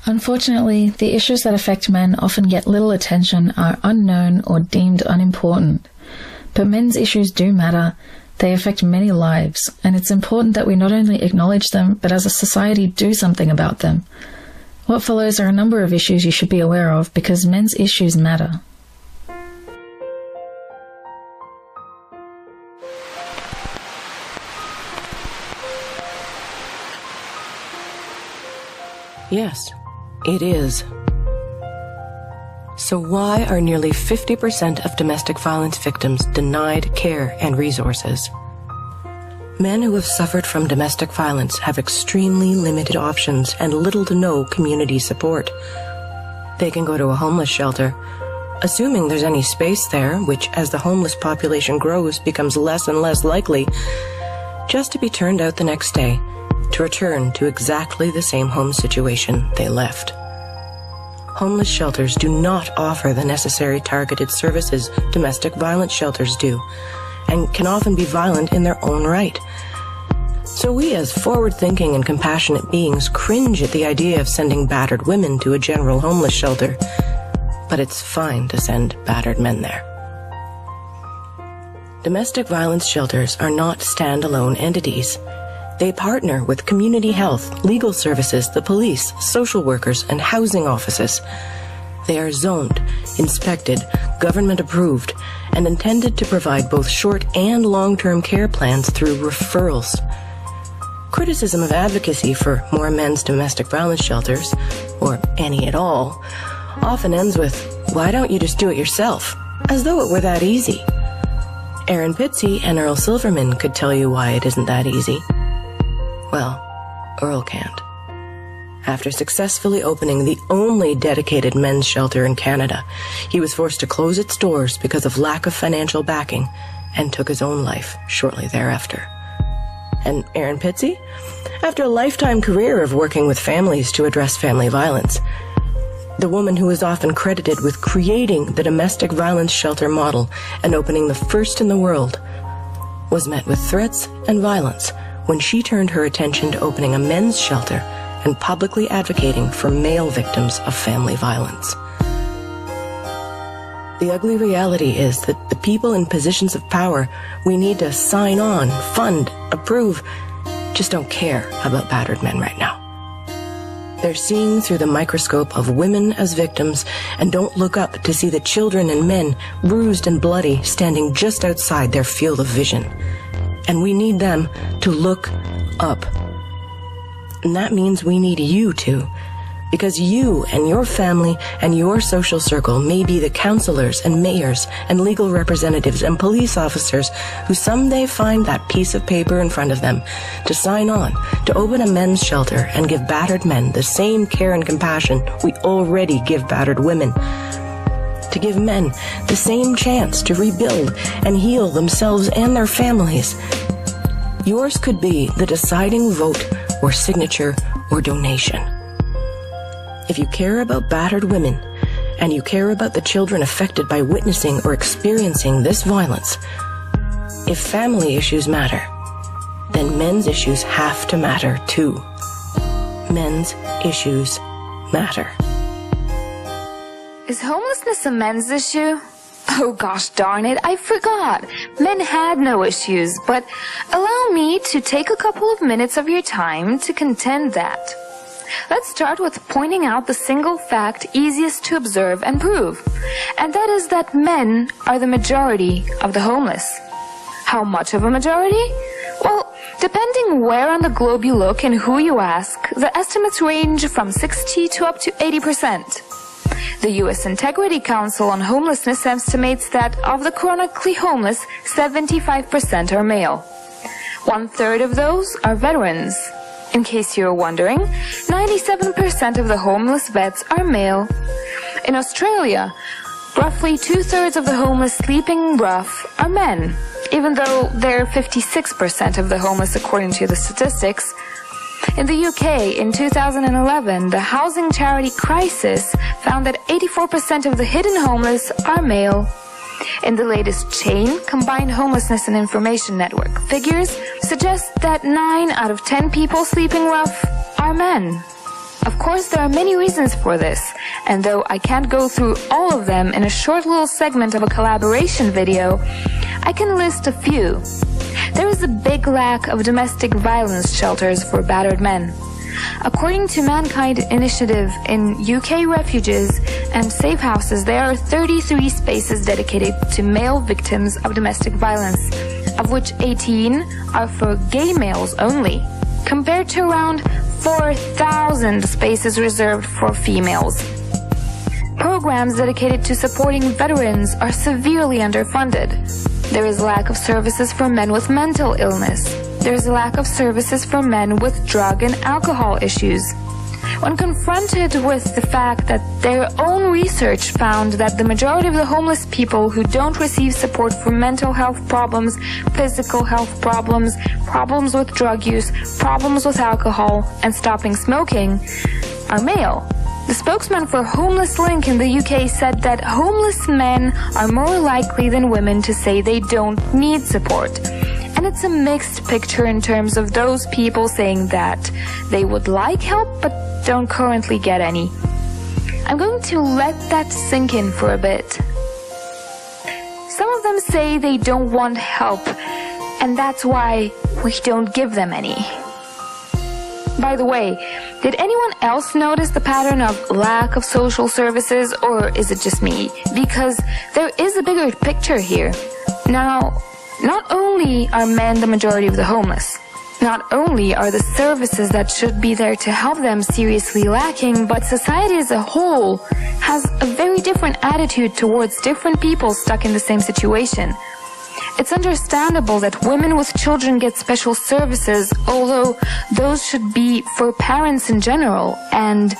Unfortunately, the issues that affect men often get little attention, are unknown or deemed unimportant. But men's issues do matter. They affect many lives, and it's important that we not only acknowledge them, but as a society do something about them. What follows are a number of issues you should be aware of, because men's issues matter. Yes, it is. So why are nearly 50% of domestic violence victims denied care and resources? Men who have suffered from domestic violence have extremely limited options and little to no community support. They can go to a homeless shelter, assuming there's any space there, which as the homeless population grows becomes less and less likely, just to be turned out the next day to return to exactly the same home situation they left. Homeless shelters do not offer the necessary targeted services domestic violence shelters do, and can often be violent in their own right. So we as forward-thinking and compassionate beings cringe at the idea of sending battered women to a general homeless shelter, but it's fine to send battered men there. Domestic violence shelters are not standalone entities. They partner with community health, legal services, the police, social workers, and housing offices. They are zoned, inspected, government approved, and intended to provide both short and long-term care plans through referrals. Criticism of advocacy for more men's domestic violence shelters, or any at all, often ends with, "Why don't you just do it yourself?" As though it were that easy. Aaron Pitsey and Earl Silverman could tell you why it isn't that easy. Well, Earl can't. After successfully opening the only dedicated men's shelter in Canada, he was forced to close its doors because of lack of financial backing and took his own life shortly thereafter. And Aaron Pitsey? After a lifetime career of working with families to address family violence, the woman who is often credited with creating the domestic violence shelter model and opening the first in the world, was met with threats and violence when she turned her attention to opening a men's shelter and publicly advocating for male victims of family violence. The ugly reality is that the people in positions of power we need to sign on, fund, approve, just don't care about battered men right now. They're seeing through the microscope of women as victims and don't look up to see the children and men, bruised and bloody, standing just outside their field of vision. And we need them to look up. And that means we need you to, because you and your family and your social circle may be the counselors and mayors and legal representatives and police officers who someday find that piece of paper in front of them to sign on to open a men's shelter and give battered men the same care and compassion we already give battered women. To give men the same chance to rebuild and heal themselves and their families. Yours could be the deciding vote or signature or donation. If you care about battered women, and you care about the children affected by witnessing or experiencing this violence, if family issues matter, then men's issues have to matter too. Men's issues matter. Is homelessness a men's issue? Oh gosh darn it, I forgot. Men had no issues, but allow me to take a couple of minutes of your time to contend that. Let's start with pointing out the single fact easiest to observe and prove, and that is that men are the majority of the homeless. How much of a majority? Well, depending where on the globe you look and who you ask, the estimates range from 60 to up to 80%. The U.S. Integrity Council on Homelessness estimates that of the chronically homeless, 75% are male. 1/3 of those are veterans. In case you're wondering, 97% of the homeless vets are male. In Australia, roughly 2/3 of the homeless sleeping rough are men, even though they're 56% of the homeless according to the statistics. In the UK, in 2011, the housing charity Crisis found that 84% of the hidden homeless are male. In the latest Chain Combined Homelessness and Information Network, figures suggest that 9 out of 10 people sleeping rough are men. Of course, there are many reasons for this, and though I can't go through all of them in a short little segment of a collaboration video, I can list a few. There is a big lack of domestic violence shelters for battered men. According to Mankind Initiative, in UK refuges and safe houses, there are 33 spaces dedicated to male victims of domestic violence, of which 18 are for gay males only, compared to around 4,000 spaces reserved for females. Programs dedicated to supporting veterans are severely underfunded. There is lack of services for men with mental illness. There is a lack of services for men with drug and alcohol issues. When confronted with the fact that their own research found that the majority of the homeless people who don't receive support for mental health problems, physical health problems, problems with drug use, problems with alcohol, and stopping smoking, are male. The spokesman for Homeless Link in the UK said that homeless men are more likely than women to say they don't need support. And it's a mixed picture in terms of those people saying that they would like help but don't currently get any. I'm going to let that sink in for a bit. Some of them say they don't want help, and that's why we don't give them any. By the way, did anyone else notice the pattern of lack of social services, or is it just me? Because there is a bigger picture here. Now, not only are men the majority of the homeless, not only are the services that should be there to help them seriously lacking, but society as a whole has a very different attitude towards different people stuck in the same situation. It's understandable that women with children get special services, although those should be for parents in general, and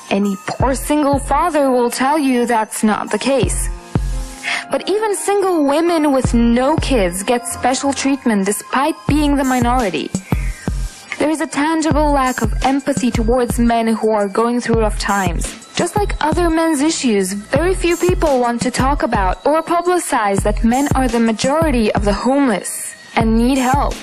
any poor single father will tell you that's not the case. But even single women with no kids get special treatment despite being the minority. There is a tangible lack of empathy towards men who are going through rough times. Just like other men's issues, very few people want to talk about or publicize that men are the majority of the homeless and need help.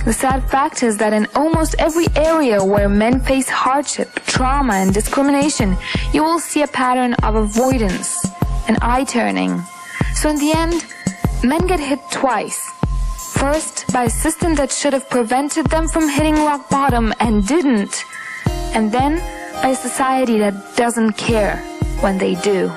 The sad fact is that in almost every area where men face hardship, trauma, and discrimination, you will see a pattern of avoidance and eye-turning. So in the end, men get hit twice. First, by a system that should have prevented them from hitting rock bottom and didn't. And then, by a society that doesn't care when they do.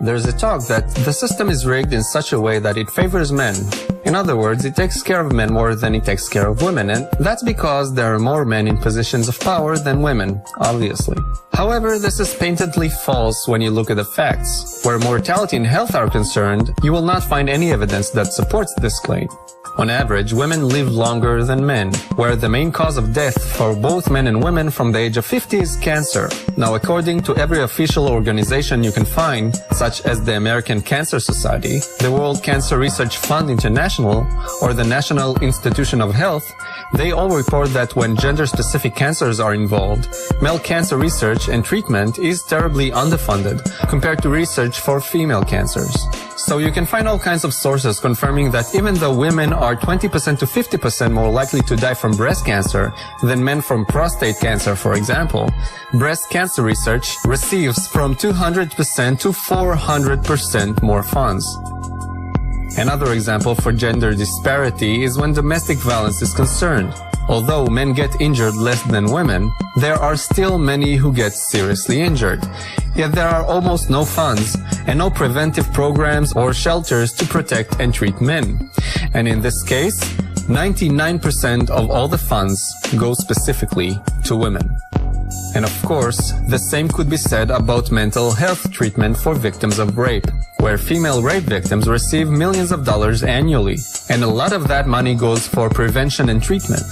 There's a talk that the system is rigged in such a way that it favors men. In other words, it takes care of men more than it takes care of women, and that's because there are more men in positions of power than women, obviously. However, this is patently false when you look at the facts. Where mortality and health are concerned, you will not find any evidence that supports this claim. On average, women live longer than men, where the main cause of death for both men and women from the age of 50 is cancer. Now, according to every official organization you can find, such as the American Cancer Society, the World Cancer Research Fund International, or the National Institution of Health, they all report that when gender-specific cancers are involved, male cancer research and treatment is terribly underfunded compared to research for female cancers. So you can find all kinds of sources confirming that even though women are 20% to 50% more likely to die from breast cancer than men from prostate cancer, for example, breast cancer research receives from 200% to 400% more funds. Another example for gender disparity is when domestic violence is concerned. Although men get injured less than women, there are still many who get seriously injured. Yet there are almost no funds and no preventive programs or shelters to protect and treat men. And in this case, 99% of all the funds go specifically to women. And of course, the same could be said about mental health treatment for victims of rape, where female rape victims receive millions of dollars annually, and a lot of that money goes for prevention and treatment.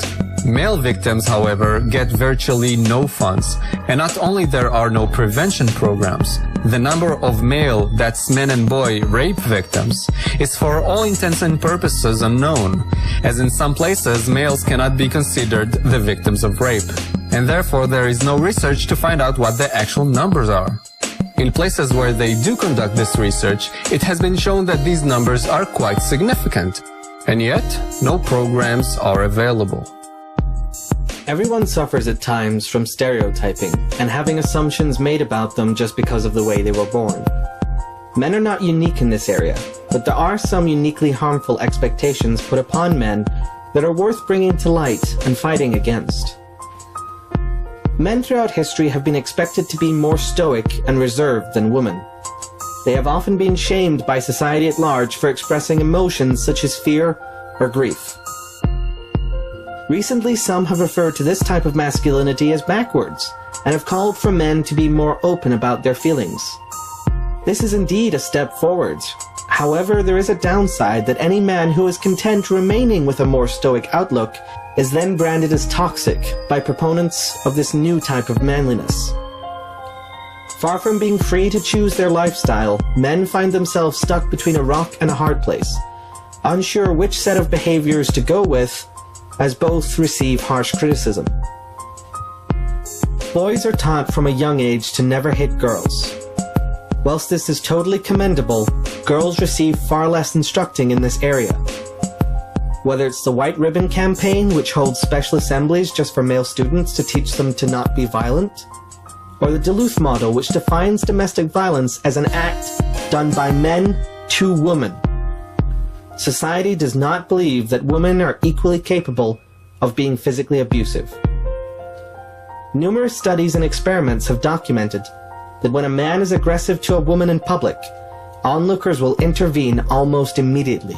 Male victims, however, get virtually no funds, and not only there are no prevention programs, the number of male, that's men and boy, rape victims is for all intents and purposes unknown, as in some places males cannot be considered the victims of rape, and therefore there is no research to find out what the actual numbers are. In places where they do conduct this research, it has been shown that these numbers are quite significant, and yet no programs are available. Everyone suffers at times from stereotyping and having assumptions made about them just because of the way they were born. Men are not unique in this area, but there are some uniquely harmful expectations put upon men that are worth bringing to light and fighting against. Men throughout history have been expected to be more stoic and reserved than women. They have often been shamed by society at large for expressing emotions such as fear or grief. Recently, some have referred to this type of masculinity as backwards, and have called for men to be more open about their feelings. This is indeed a step forward. However, there is a downside that any man who is content remaining with a more stoic outlook is then branded as toxic by proponents of this new type of manliness. Far from being free to choose their lifestyle, men find themselves stuck between a rock and a hard place, unsure which set of behaviors to go with, as both receive harsh criticism. Boys are taught from a young age to never hit girls. Whilst this is totally commendable, girls receive far less instructing in this area. Whether it's the White Ribbon Campaign, which holds special assemblies just for male students to teach them to not be violent, or the Duluth model, which defines domestic violence as an act done by men to women. Society does not believe that women are equally capable of being physically abusive. Numerous studies and experiments have documented that when a man is aggressive to a woman in public, onlookers will intervene almost immediately.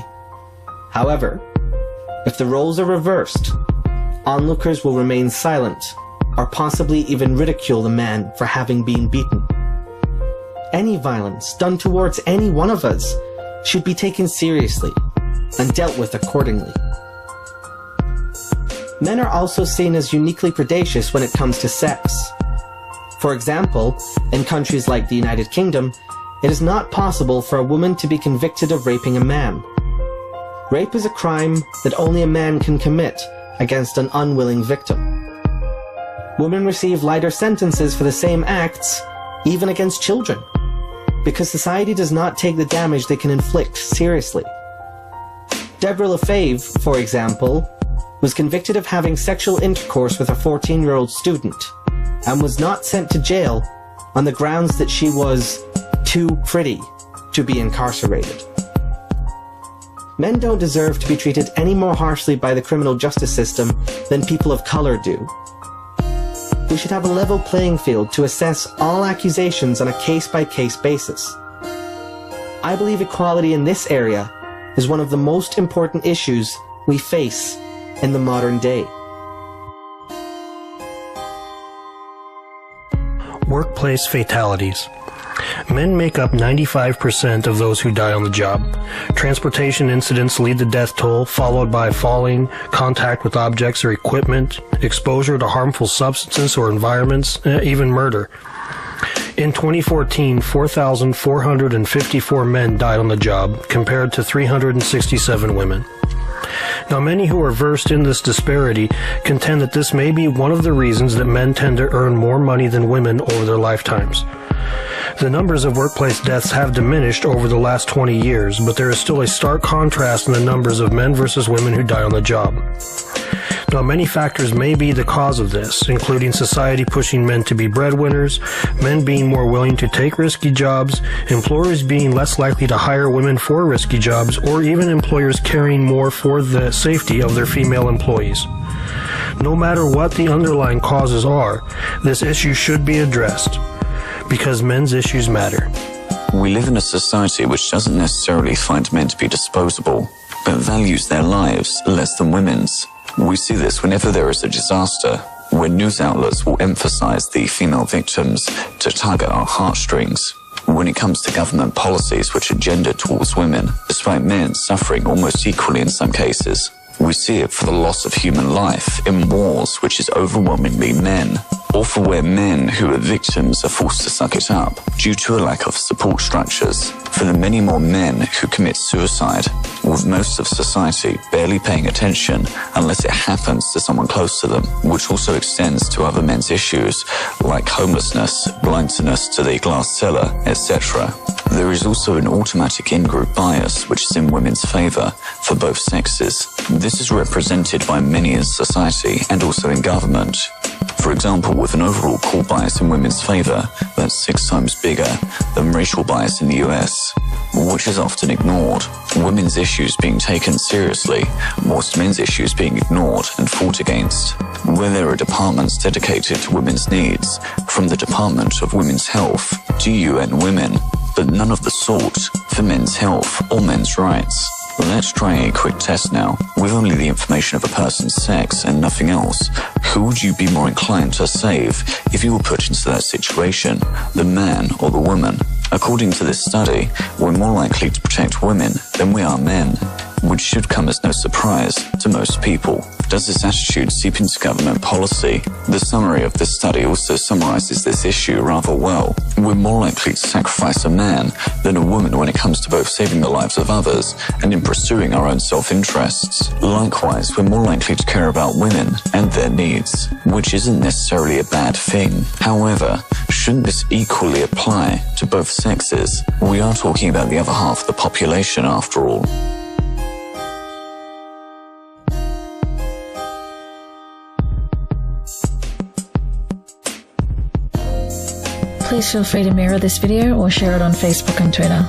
However, if the roles are reversed, onlookers will remain silent or possibly even ridicule the man for having been beaten. Any violence done towards any one of us should be taken seriously and dealt with accordingly. Men are also seen as uniquely predacious when it comes to sex. For example, in countries like the United Kingdom, it is not possible for a woman to be convicted of raping a man. Rape is a crime that only a man can commit against an unwilling victim. Women receive lighter sentences for the same acts, even against children, because society does not take the damage they can inflict seriously. Deborah LaFave, for example, was convicted of having sexual intercourse with a 14-year-old student and was not sent to jail on the grounds that she was too pretty to be incarcerated. Men don't deserve to be treated any more harshly by the criminal justice system than people of color do. We should have a level playing field to assess all accusations on a case-by-case basis. I believe equality in this area is one of the most important issues we face in the modern day. Workplace fatalities. Men make up 95% of those who die on the job. Transportation incidents lead the death toll, followed by falling, contact with objects or equipment, exposure to harmful substances or environments, even murder. In 2014, 4,454 men died on the job, compared to 367 women. Now, many who are versed in this disparity contend that this may be one of the reasons that men tend to earn more money than women over their lifetimes. The numbers of workplace deaths have diminished over the last 20 years, but there is still a stark contrast in the numbers of men versus women who die on the job. Now, many factors may be the cause of this, including society pushing men to be breadwinners, men being more willing to take risky jobs, employers being less likely to hire women for risky jobs, or even employers caring more for the safety of their female employees. No matter what the underlying causes are, this issue should be addressed, because men's issues matter. We live in a society which doesn't necessarily find men to be disposable, but values their lives less than women's. We see this whenever there is a disaster, when news outlets will emphasize the female victims to tug at our heartstrings. When it comes to government policies which are gendered towards women, despite men suffering almost equally in some cases. We see it for the loss of human life in wars which is overwhelmingly men, or for where men who are victims are forced to suck it up due to a lack of support structures, for the many more men who commit suicide, with most of society barely paying attention unless it happens to someone close to them, which also extends to other men's issues like homelessness, blindness to the glass cellar, etc. There is also an automatic in-group bias which is in women's favour for both sexes. This is represented by many in society and also in government. For example, with an overall core bias in women's favour that's 6 times bigger than racial bias in the US, which is often ignored, women's issues being taken seriously, whilst men's issues being ignored and fought against. Where there are departments dedicated to women's needs, from the Department of Women's Health to UN Women, but none of the sort for men's health or men's rights. Let's try a quick test now. With only the information of a person's sex and nothing else, who would you be more inclined to save if you were put into that situation, the man or the woman? According to this study, we're more likely to protect women than we are men, which should come as no surprise to most people. Does this attitude seep into government policy? The summary of this study also summarizes this issue rather well. We're more likely to sacrifice a man than a woman when it comes to both saving the lives of others and in pursuing our own self-interests. Likewise, we're more likely to care about women and their needs, which isn't necessarily a bad thing. However, shouldn't this equally apply to both sexes? We are talking about the other half of the population after all. Please feel free to mirror this video or share it on Facebook and Twitter.